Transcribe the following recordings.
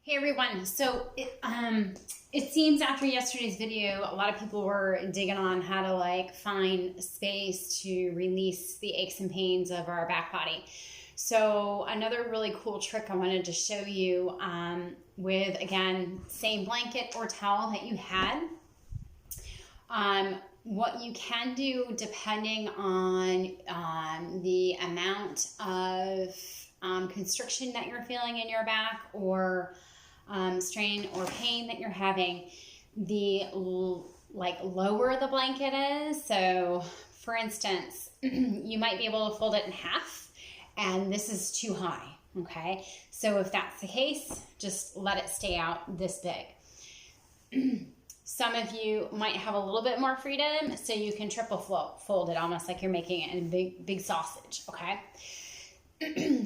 Hey everyone, so it seems after yesterday's video, a lot of people were digging on how to find space to release the aches and pains of our back body. So another really cool trick I wanted to show you with, again, same blanket or towel that you had. What you can do depending on the amount of constriction that you're feeling in your back or strain or pain that you're having, the lower the blanket is. So for instance, you might be able to fold it in half, and this is too high. Okay, so if that's the case, just let it stay out this big. Some of you might have a little bit more freedom, so you can triple fold it, almost like you're making it in a big sausage. Okay.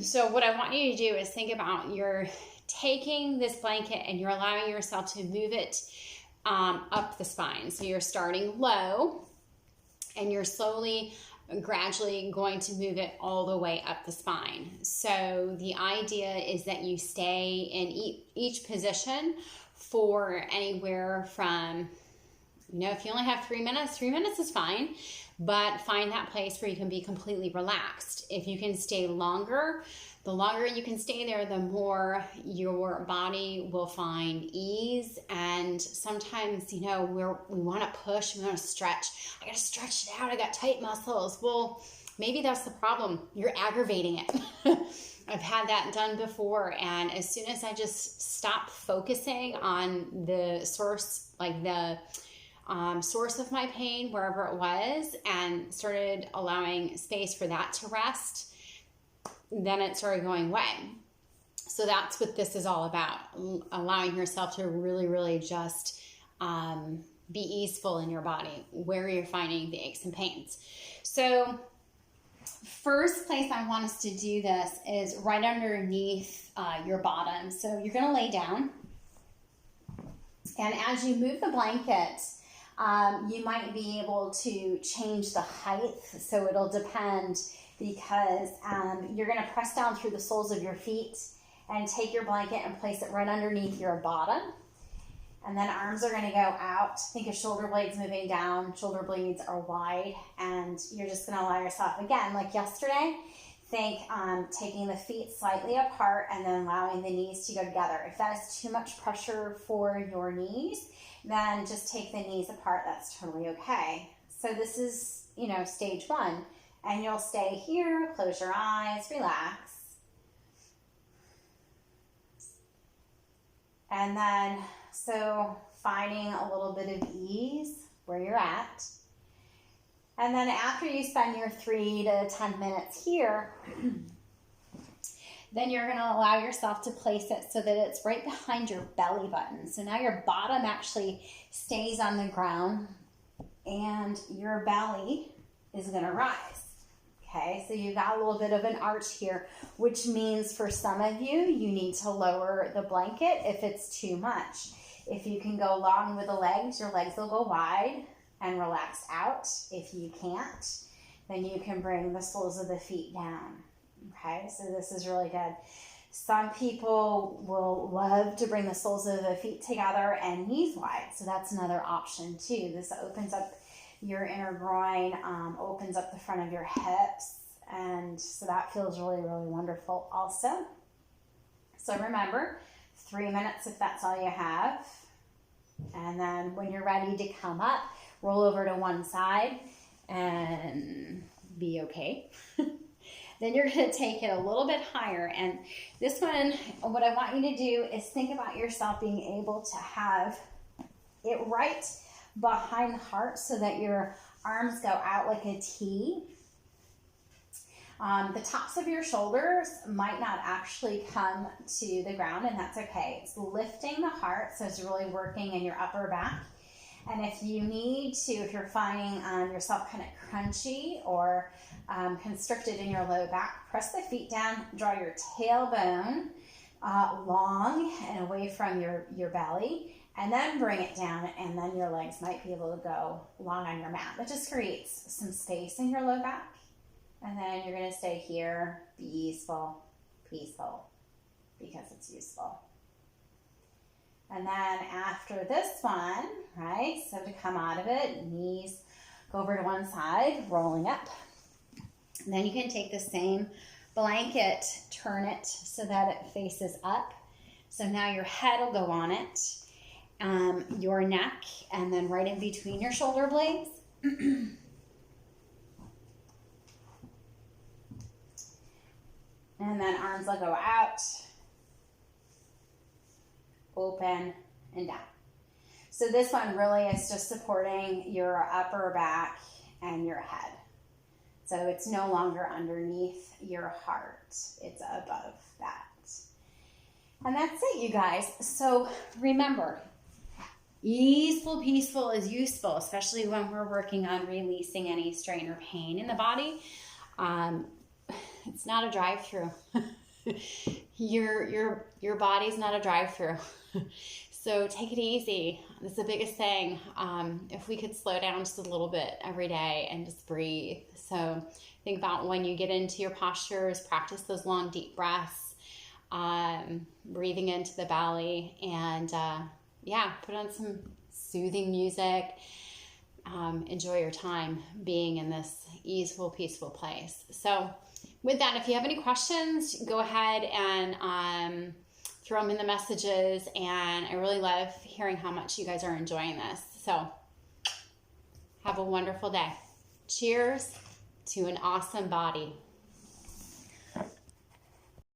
So what I want you to do is think about, you're taking this blanket and you're allowing yourself to move it up the spine. So you're starting low and you're slowly, gradually going to move it all the way up the spine. So the idea is that you stay in each position for anywhere from, if you only have 3 minutes, 3 minutes is fine, but find that place where you can be completely relaxed. If you can stay longer, the longer you can stay there, the more your body will find ease. And sometimes, we want to push, we want to stretch. I got to stretch it out. I got tight muscles. Well, maybe that's the problem. You're aggravating it. I've had that done before. And as soon as I just stopped focusing on the source, source of my pain, wherever it was, and started allowing space for that to rest, then it started going away. So that's what this is all about, allowing yourself to really, really just be easeful in your body, where you're finding the aches and pains. So first place I want us to do this is right underneath your bottom. So you're going to lay down, and as you move the blanket, you might be able to change the height, so it'll depend, because you're going to press down through the soles of your feet and take your blanket and place it right underneath your bottom. And then arms are going to go out. Think of shoulder blades moving down. Shoulder blades are wide, and you're just going to allow yourself, again, like yesterday, think taking the feet slightly apart and then allowing the knees to go together. If that is too much pressure for your knees, then just take the knees apart. That's totally okay. So this is, stage one. And you'll stay here, close your eyes, relax. And then, so finding a little bit of ease where you're at. And then after you spend your 3 to 10 minutes here, then you're going to allow yourself to place it so that it's right behind your belly button. So now your bottom actually stays on the ground and your belly is going to rise. Okay, so you've got a little bit of an arch here, which means for some of you, you need to lower the blanket if it's too much. If you can go long with the legs, your legs will go wide and relax out. If you can't, then you can bring the soles of the feet down. Okay, so this is really good. Some people will love to bring the soles of the feet together and knees wide, so that's another option too. This opens up your inner groin, opens up the front of your hips, and so that feels really, really wonderful also. So remember, 3 minutes if that's all you have. And then when you're ready to come up, roll over to one side and be okay. Then you're going to take it a little bit higher. And this one, what I want you to do is think about yourself being able to have it right behind the heart so that your arms go out like a T. The tops of your shoulders might not actually come to the ground, and that's okay. It's lifting the heart, so it's really working in your upper back. And if you need to, if you're finding yourself kind of crunchy or constricted in your low back, press the feet down, draw your tailbone long and away from your belly, and then bring it down, and then your legs might be able to go long on your mat. That just creates some space in your low back. And then you're going to stay here, be easeful, peaceful, because it's useful. And then after this one, right, so to come out of it, knees go over to one side, rolling up. And then you can take the same blanket, turn it so that it faces up. So now your head will go on it, your neck, and then right in between your shoulder blades. And then arms will go out, open, and down. So this one really is just supporting your upper back and your head. So it's no longer underneath your heart. It's above that. And that's it, you guys. So remember, easeful, peaceful is useful, especially when we're working on releasing any strain or pain in the body. It's not a drive-through. Your body's not a drive-through. So take it easy. That's the biggest thing. If we could slow down just a little bit every day and just breathe. So think about when you get into your postures, practice those long, deep breaths, breathing into the belly, and put on some soothing music. Enjoy your time being in this easeful, peaceful place. So with that, if you have any questions, go ahead and throw them in the messages. And I really love hearing how much you guys are enjoying this. So have a wonderful day. Cheers to an awesome body.